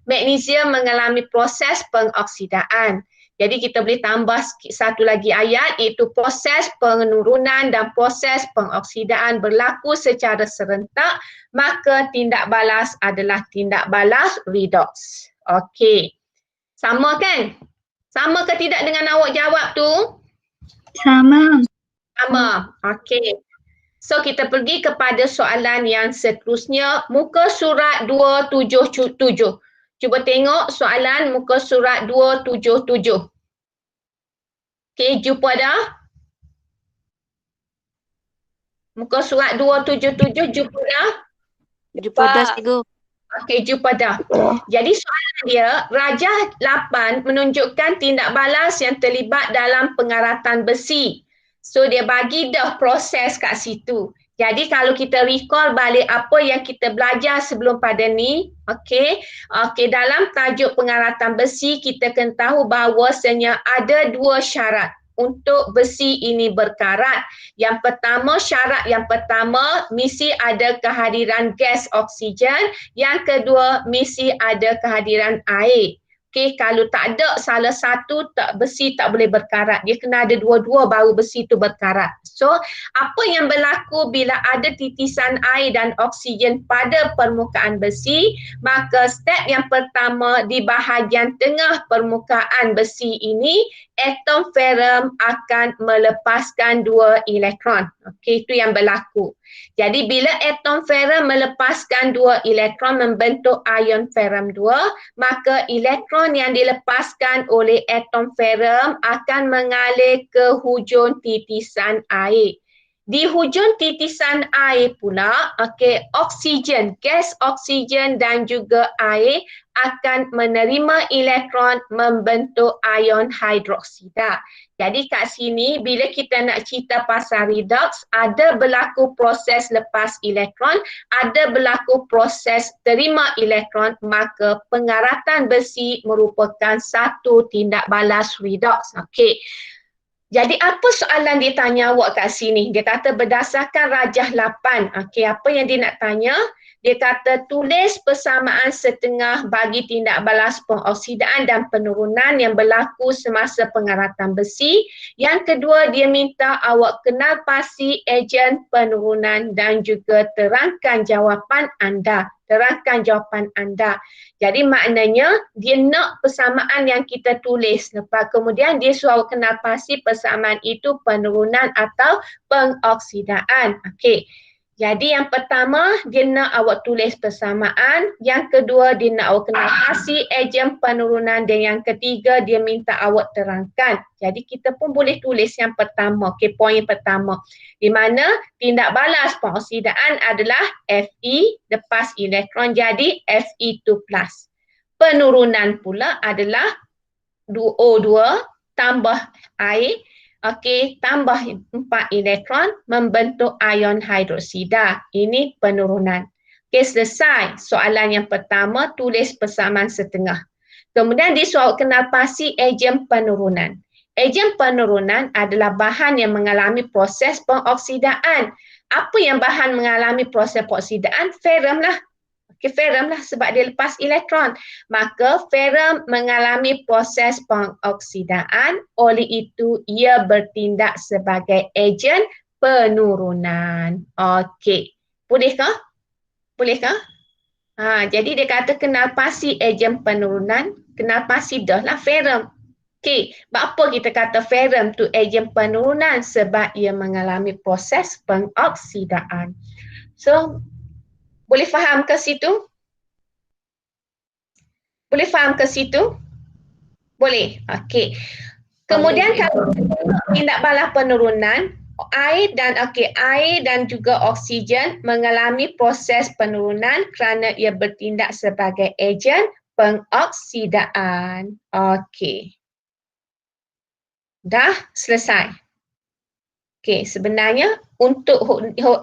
magnesium mengalami proses pengoksidaan. Jadi kita boleh tambah satu lagi ayat, iaitu proses penurunan dan proses pengoksidaan berlaku secara serentak, maka tindak balas adalah tindak balas redox. Okey. Sama kan? Sama ke tidak dengan awak jawab tu? Sama. Sama. Okey. So kita pergi kepada soalan yang seterusnya, muka surat 277. Cuba tengok soalan muka surat 277. Okey, jumpa dah? Muka surat 277 jumpa dah? Jumpa dah, cikgu. Okey, jumpa dah. Jadi soalan dia, rajah 8 menunjukkan tindak balas yang terlibat dalam pengaratan besi. So dia bagi dah proses kat situ. Jadi kalau kita recall balik apa yang kita belajar sebelum pada ni, okey, dalam tajuk pengaratan besi kita kena tahu bahawasanya ada dua syarat untuk besi ini berkarat. Yang pertama, syarat yang pertama mesti ada kehadiran gas oksigen, yang kedua mesti ada kehadiran air. Okey, kalau tak ada salah satu, besi tak boleh berkarat. Dia kena ada dua-dua baru besi itu berkarat. So, apa yang berlaku bila ada titisan air dan oksigen pada permukaan besi, maka step yang pertama di bahagian tengah permukaan besi ini, atom ferrum akan melepaskan 2 elektron. Okey, itu yang berlaku. Jadi bila atom ferrum melepaskan 2 elektron membentuk ion ferrum 2, maka elektron yang dilepaskan oleh atom ferrum akan mengalir ke hujung titisan air. Di hujung titisan air pula, oksigen, gas oksigen dan juga air akan menerima elektron membentuk ion hidroksida. Jadi kat sini bila kita nak cerita pasal redox, ada berlaku proses lepas elektron, ada berlaku proses terima elektron, maka pengaratan besi merupakan satu tindak balas redox. Okey. Jadi apa soalan dia tanya awak kat sini? Dia kata berdasarkan rajah 8. Okey, apa yang dia nak tanya? Dia kata tulis persamaan setengah bagi tindak balas pengoksidaan dan penurunan yang berlaku semasa pengaratan besi. Yang kedua, dia minta awak kenal pasti ejen penurunan dan juga terangkan jawapan anda. Terangkan jawapan anda. Jadi maknanya dia nak persamaan yang kita tulis. Lepas kemudian dia suruh kenal pasti persamaan itu penurunan atau pengoksidaan. Okey. Jadi yang pertama dia nak awak tulis persamaan, yang kedua dia nak awak kenal pasti ejen penurunan dan yang ketiga dia minta awak terangkan. Jadi kita pun boleh tulis yang pertama, okey, poin pertama. Di mana tindak balas pengoksidaan adalah Fe lepas elektron jadi Fe2+. Penurunan pula adalah O2 tambah air, okey, tambah 4 elektron membentuk ion hidroksida. Ini penurunan. Okey, selesai soalan yang pertama, tulis persamaan setengah. Kemudian disuruh kenal pasti ejen penurunan. Ejen penurunan adalah bahan yang mengalami proses pengoksidaan. Apa yang bahan mengalami proses pengoksidaan? Ferrum lah. Okey, ferrum lah sebab dia lepas elektron. Maka ferrum mengalami proses pengoksidaan, oleh itu ia bertindak sebagai ejen penurunan. Okey. Bolehkah? Bolehkah? Jadi dia kata kenal pasti ejen penurunan, kenal pasti dah lah ferrum. Okey, apa kita kata ferrum tu ejen penurunan? Sebab ia mengalami proses pengoksidaan. So, boleh faham ke situ? Boleh faham ke situ? Boleh. Okey. Kemudian kalau tindak balas penurunan, air dan juga oksigen mengalami proses penurunan kerana ia bertindak sebagai ejen pengoksidaan. Okey. Dah selesai. Okey, sebenarnya untuk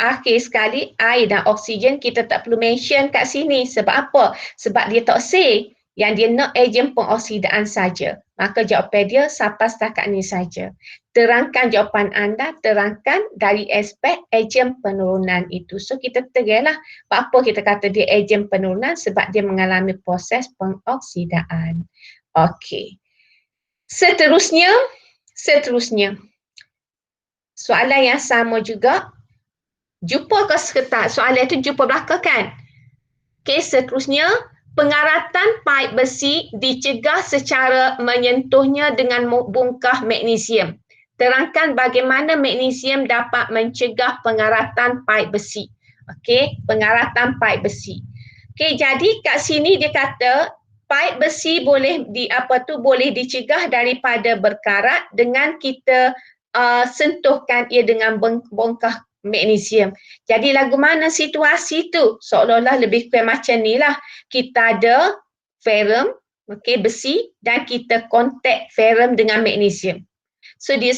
akhir sekali air dan oksigen kita tak perlu mention kat sini. Sebab apa? Sebab dia tak say. Yang dia nak ejen pengoksidaan saja. Maka jawapan dia sampai setakat ni saja. Terangkan jawapan anda, terangkan dari aspek ejen penurunan itu. So kita tergelah apa kita kata dia ejen penurunan sebab dia mengalami proses pengoksidaan. Okey. Seterusnya. Soalan yang sama juga. Jumpa ke tak? Soalan itu jumpa belakang kan? Okey, seterusnya. Pengaratan paip besi dicegah secara menyentuhnya dengan bongkah magnesium. Terangkan bagaimana magnesium dapat mencegah pengaratan paip besi. Okey, pengaratan paip besi. Okey, jadi kat sini dia kata paip besi boleh boleh dicegah daripada berkarat dengan kita sentuhkan ia dengan bongkah magnesium. Jadi lagu mana situasi tu? Seolah-olah lebih kurang macam ni lah. Kita ada ferrum, okey, besi dan kita kontak ferrum dengan magnesium. So dia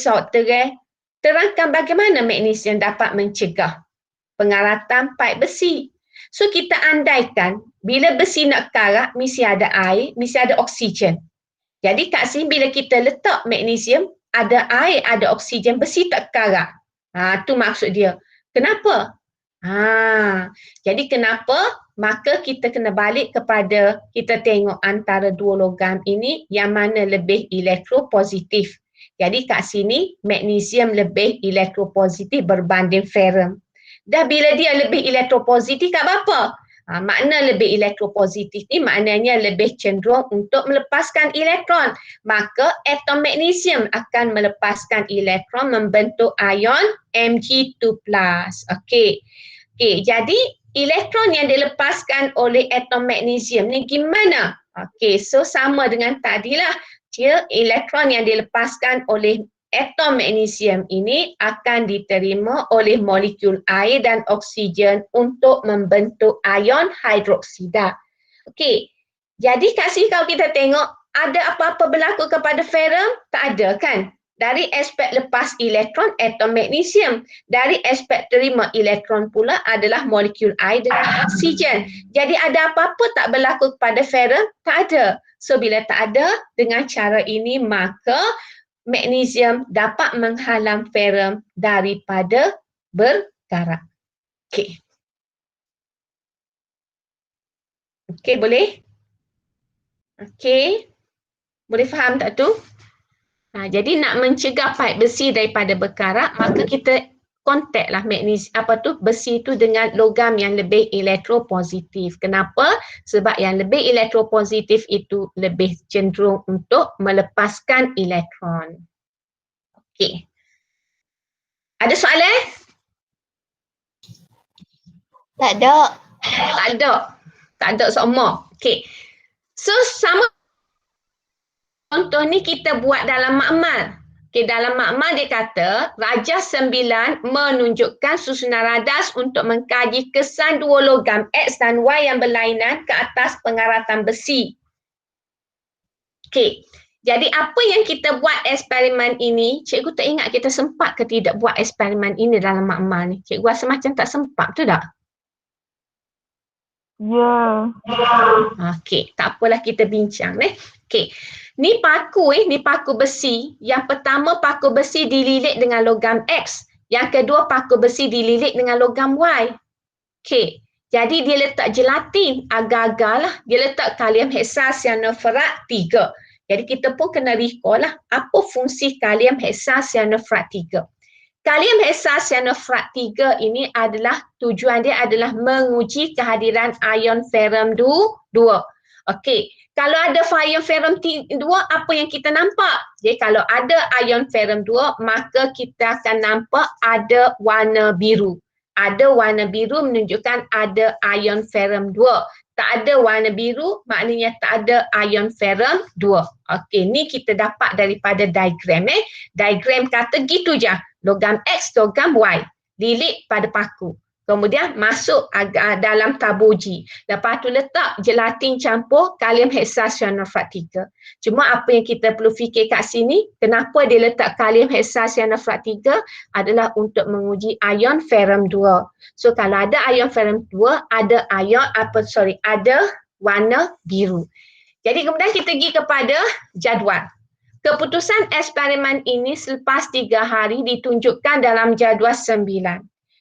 terangkan bagaimana magnesium dapat mencegah pengaratan paip besi. So kita andaikan bila besi nak karat mesti ada air, mesti ada oksigen. Jadi kat sini bila kita letak magnesium, ada air, ada oksigen, besi tak karat. Tu maksud dia. Kenapa? Jadi kenapa? Maka kita kena balik kepada kita tengok antara dua logam ini yang mana lebih elektropositif. Jadi kat sini magnesium lebih elektropositif berbanding ferrum. Dah bila dia lebih elektropositif kat apa? Makna lebih elektropositif ni maknanya lebih cenderung untuk melepaskan elektron. Maka atom magnesium akan melepaskan elektron membentuk ion Mg2+. Okey. Jadi elektron yang dilepaskan oleh atom magnesium ni gimana? Okey, so sama dengan tadilah. Dia elektron yang dilepaskan oleh atom magnesium ini akan diterima oleh molekul air dan oksigen untuk membentuk ion hidroksida. Okey. Jadi kat sini kalau kita tengok ada apa-apa berlaku kepada ferrum? Tak ada kan? Dari aspek lepas elektron atom magnesium, dari aspek terima elektron pula adalah molekul air dan oksigen. Jadi ada apa-apa tak berlaku kepada ferrum? Tak ada. So bila tak ada dengan cara ini maka magnesium dapat menghalang ferrum daripada berkarat. Okey. Okey, boleh? Okey. Boleh faham tak tu? Jadi nak mencegah paip besi daripada berkarat, maka kita kontaklah besi itu dengan logam yang lebih elektropositif. Kenapa? Sebab yang lebih elektropositif itu lebih cenderung untuk melepaskan elektron. Okey. Ada soalan? Tak ada. Tak ada semua. Okey. So sama contoh ni kita buat dalam makmal. Okey, dalam makmal dia kata Rajah 9 menunjukkan susunan radas untuk mengkaji kesan dua logam X dan Y yang berlainan ke atas pengaratan besi. Okey. Jadi apa yang kita buat eksperimen ini, cikgu tak ingat kita sempat ke tidak buat eksperimen ini dalam makmal ni. Cikgu rasa macam tak sempat, betul tak? Ya. Okey, tak apalah kita bincang Okey. Ni paku besi. Yang pertama paku besi dililit dengan logam X. Yang kedua paku besi dililit dengan logam Y. Okey. Jadi dia letak gelatin agar-agar lah. Dia letak kalium heksasianoferat 3. Jadi kita pun kena recall lah apa fungsi kalium heksasianoferat 3. Kalium heksasianoferat 3 ini adalah tujuan dia adalah menguji kehadiran ion ferrum 2. Okey. Kalau ada ion ferrum 2, apa yang kita nampak? Jadi kalau ada ion ferrum 2, maka kita akan nampak ada warna biru. Ada warna biru menunjukkan ada ion ferrum 2. Tak ada warna biru, maknanya tak ada ion ferrum 2. Okey, ni kita dapat daripada diagram. Diagram kata gitu je. Logam X, logam Y. Lilit pada paku. Kemudian masuk dalam tabur G. Lepas tu letak gelatin campur kalium heksacyanofrat 3. Cuma apa yang kita perlu fikir kat sini, kenapa dia letak kalium heksacyanofrat 3 adalah untuk menguji ion ferrum 2. So kalau ada ion ferrum 2, ada warna biru. Jadi kemudian kita pergi kepada jadual. Keputusan eksperimen ini selepas 3 hari ditunjukkan dalam jadual 9.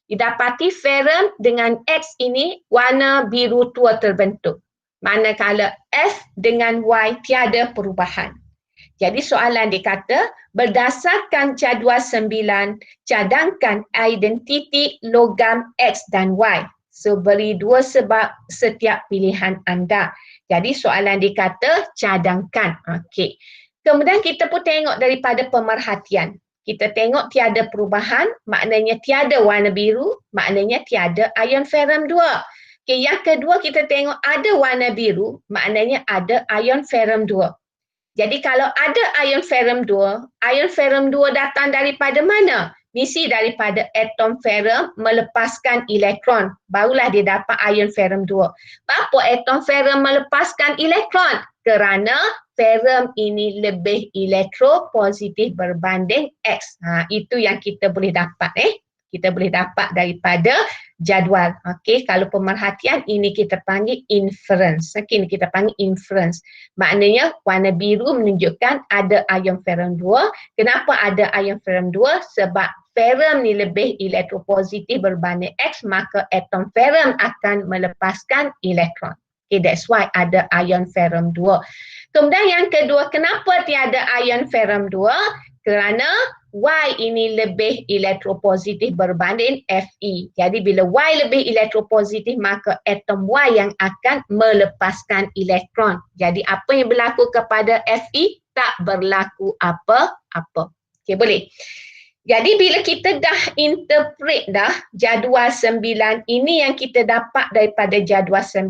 Didapati ferrum dengan X ini warna biru tua terbentuk. Manakala F dengan Y tiada perubahan. Jadi soalan dia kata, berdasarkan jadual 9, cadangkan identiti logam X dan Y. So beri 2 sebab setiap pilihan anda. Jadi soalan dia kata, cadangkan. Okey. Kemudian kita pun tengok daripada pemerhatian. Kita tengok tiada perubahan, maknanya tiada warna biru, maknanya tiada ion ferrum 2. Okay, yang kedua kita tengok ada warna biru, maknanya ada ion ferrum 2. Jadi kalau ada ion ferrum 2 datang daripada mana? Misi daripada atom ferrum melepaskan elektron, barulah dia dapat ion ferrum 2. Kenapa atom ferrum melepaskan elektron? Kerana ferrum ini lebih elektropositif berbanding X. Itu yang kita boleh dapat. Kita boleh dapat daripada jadual. Okey, kalau pemerhatian ini kita panggil inference. Okey, ini kita panggil inference. Maknanya warna biru menunjukkan ada ion ferrum 2. Kenapa ada ion ferrum 2? Sebab ferrum ni lebih elektropositif berbanding X, maka atom ferrum akan melepaskan elektron. Okay, that's why ada ion ferrum 2. Kemudian yang kedua, kenapa tiada ion ferrum 2? Kerana Y ini lebih elektropositif berbanding Fe. Jadi bila Y lebih elektropositif, maka atom Y yang akan melepaskan elektron. Jadi apa yang berlaku kepada Fe? Tak berlaku apa-apa. Okay, boleh? Jadi bila kita dah interpret dah jadual 9, ini yang kita dapat daripada jadual 9,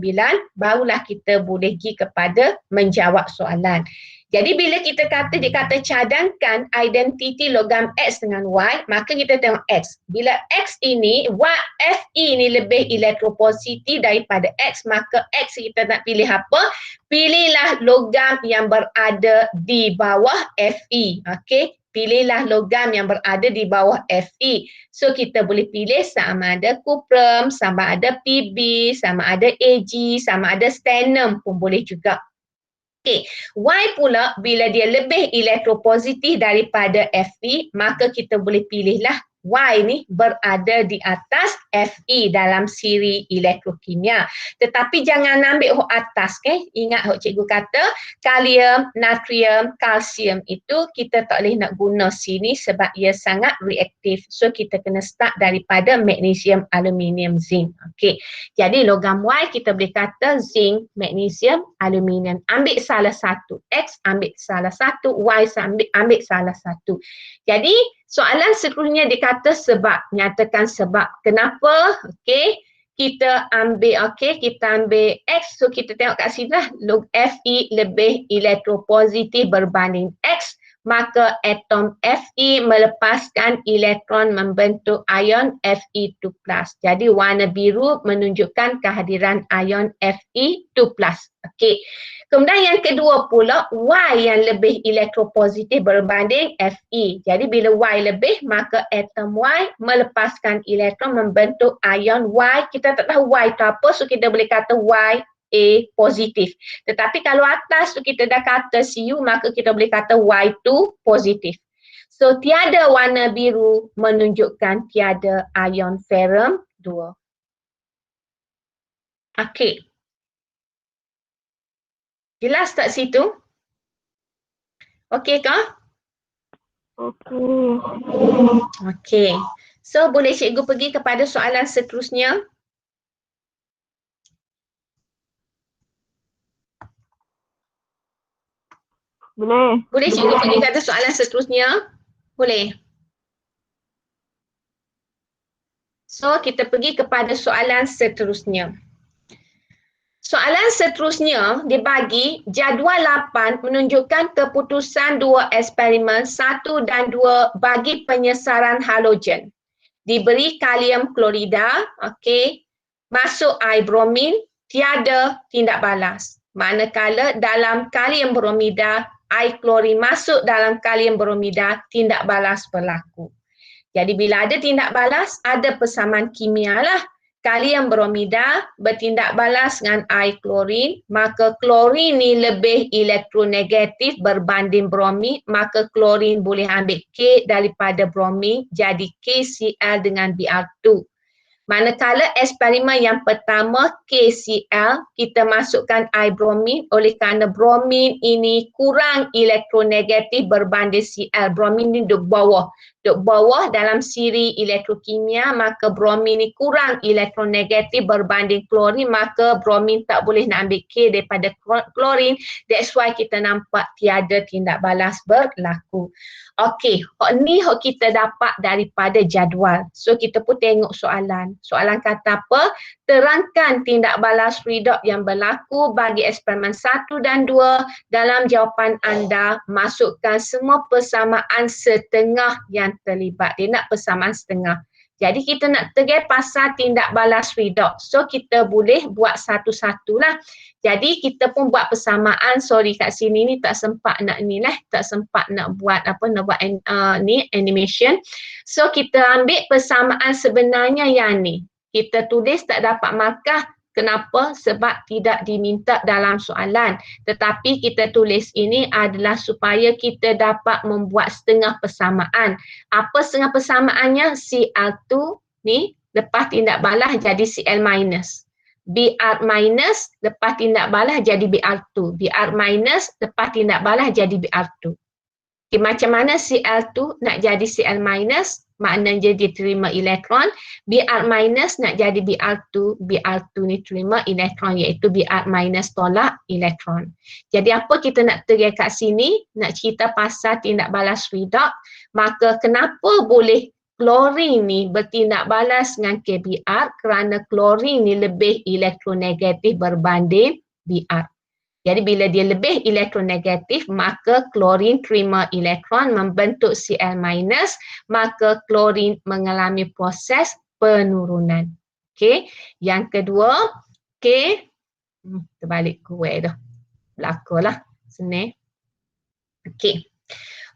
barulah kita boleh pergi kepada menjawab soalan. Jadi bila kita kata, dia kata cadangkan identiti logam X dengan Y, maka kita tengok X. Bila X ini, Fe ini lebih elektropositif daripada X, maka X kita nak pilih apa? Pilihlah logam yang berada di bawah Fe. Okey? Pilihlah logam yang berada di bawah Fe. So kita boleh pilih sama ada cuprum, sama ada Pb, sama ada Ag, sama ada stannum pun boleh juga. Okay. Y pula bila dia lebih elektropositif daripada Fe, maka kita boleh pilihlah Y ni berada di atas Fe dalam siri elektrokimia. Tetapi jangan ambil hok atas, okay? Ingat hok cikgu kata kalium, natrium, kalsium itu kita tak boleh nak guna sini sebab ia sangat reaktif. So kita kena start daripada magnesium, aluminium, zinc. Okay. Jadi logam Y kita boleh kata zinc, magnesium, aluminium. Ambil salah satu. X ambil salah satu, Y ambil salah satu. Jadi soalan seterusnya dikata sebab, nyatakan sebab. Kenapa? Okey, kita ambil X, so kita tengok kat sini lah, log Fe lebih elektropositif berbanding X, maka atom Fe melepaskan elektron membentuk ion Fe2+. Jadi warna biru menunjukkan kehadiran ion Fe2+. Okey. Kemudian yang kedua pula, Y yang lebih elektropositif berbanding Fe. Jadi bila Y lebih, maka atom Y melepaskan elektron membentuk ion Y. Kita tak tahu Y itu apa, so kita boleh kata Y A positif. Tetapi kalau atas tu kita dah kata Cu, maka kita boleh kata Y2 positif. So tiada warna biru menunjukkan tiada ion ferrum 2. Okey. Jelas tak situ? Okey kah? Okey. Okey. So boleh cikgu pergi kepada soalan seterusnya. Boleh. Boleh cikgu pergi kata soalan seterusnya? Boleh. So, kita pergi kepada soalan seterusnya. Soalan seterusnya dibagi jadual 8 menunjukkan keputusan dua eksperimen 1 dan 2 bagi penyesaran halogen. Diberi kalium klorida, okey, masuk air bromin, tiada tindak balas. Manakala dalam kalium bromida, air klorin masuk dalam kalium bromida, tindak balas berlaku. Jadi bila ada tindak balas, ada persamaan kimia lah. Kalium bromida bertindak balas dengan air klorin, maka klorin ni lebih elektronegatif berbanding bromin, maka klorin boleh ambil K daripada bromin, jadi KCl dengan Br2. Manakala eksperimen yang pertama KCl, kita masukkan air bromin oleh kerana bromin ini kurang elektronegatif berbanding Cl. Bromin ni duduk bawah dalam siri elektrokimia, maka bromin ni kurang elektronegatif berbanding klorin, maka bromin tak boleh nak ambil K daripada klorin. That's why kita nampak tiada tindak balas berlaku. Okey, ni kita dapat daripada jadual. So kita pun tengok soalan. Soalan kata apa? Terangkan tindak balas redox yang berlaku bagi eksperimen 1 dan 2. Dalam jawapan anda, masukkan semua persamaan setengah yang terlibat. Dia nak persamaan setengah. Jadi kita nak tegak pasal tindak balas redox. So kita boleh buat satu-satulah. Jadi kita pun buat persamaan. Sorry kat sini ni tak sempat nak ni lah. Tak sempat nak buat ni animation. So kita ambil persamaan sebenarnya yang ni. Kita tulis tak dapat markah. Kenapa? Sebab tidak diminta dalam soalan. Tetapi kita tulis ini adalah supaya kita dapat membuat setengah persamaan. Apa setengah persamaannya? Cl2 ni lepas tindak balas jadi Cl minus. Br minus lepas tindak balas jadi Br2. Br minus lepas tindak balas jadi Br2. Okay, macam mana Cl2 nak jadi Cl minus? Maknanya dia terima elektron. Br minus nak jadi Br2. Br2 ni terima elektron iaitu Br minus tolak elektron. Jadi apa kita nak terang kat sini? Nak cerita pasal tindak balas redox. Maka kenapa boleh klorin ni bertindak balas dengan KBr? Kerana klorin ni lebih elektronegatif berbanding Br. Jadi bila dia lebih elektronegatif, maka klorin terima elektron membentuk Cl minus, maka klorin mengalami proses penurunan. Okey. Yang kedua, okey. Terbalik kuih dah. Berlakulah. Senang. Okey.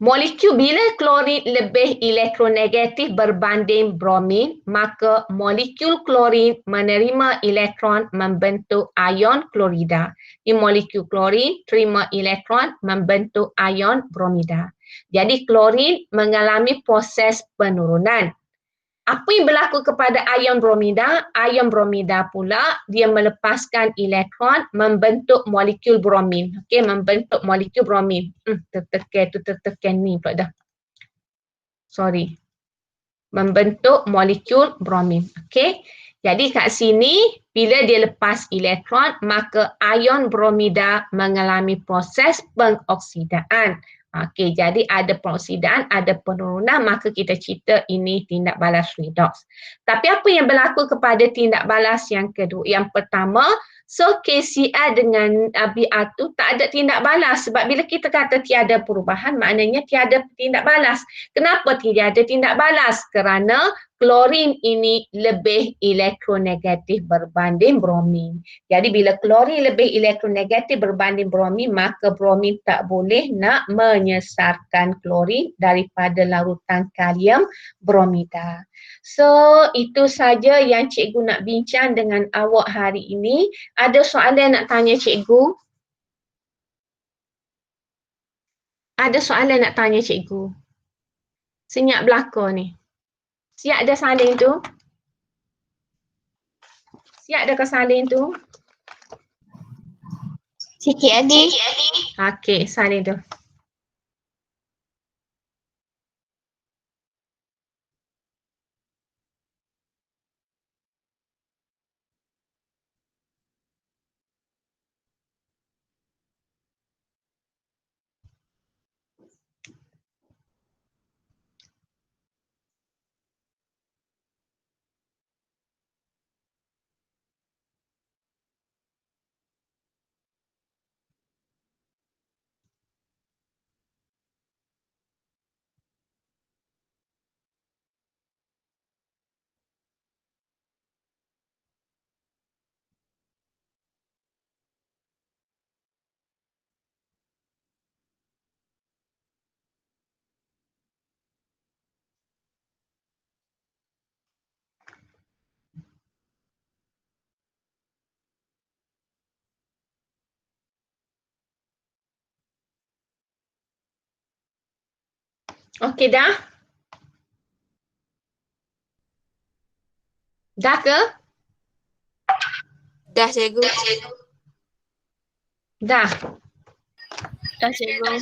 Molekul bila klorin lebih elektronegatif berbanding bromin, maka molekul klorin menerima elektron membentuk ion klorida. Ini molekul klorin terima elektron membentuk ion bromida. Jadi klorin mengalami proses penurunan. Apa yang berlaku kepada ion bromida? Ion bromida pula dia melepaskan elektron membentuk molekul bromin. Okey, membentuk molekul bromin. Tertekan ni pula dah. Sorry. Membentuk molekul bromin. Okey. Jadi kat sini bila dia lepas elektron maka ion bromida mengalami proses pengoksidaan. Okey, jadi ada peroksidaan, ada penurunan, maka kita cerita ini tindak balas redox. Tapi apa yang berlaku kepada tindak balas yang kedua? Yang pertama, so KCl dengan Br2 tak ada tindak balas sebab bila kita kata tiada perubahan maknanya tiada tindak balas. Kenapa tidak ada tindak balas? Kerana klorin ini lebih elektronegatif berbanding bromin. Jadi bila klorin lebih elektronegatif berbanding bromin, maka bromin tak boleh nak menyesarkan klorin daripada larutan kalium bromida. So itu saja yang cikgu nak bincang dengan awak hari ini. Ada soalan nak tanya cikgu? Ada soalan nak tanya cikgu? Senyap belaka ni. Siap dah salin tu? Siap dah kau salin tu? Sikit lagi. Okey, salin tu. Okey dah? Dah ke? Dah cikgu. Dah. Dah cikgu.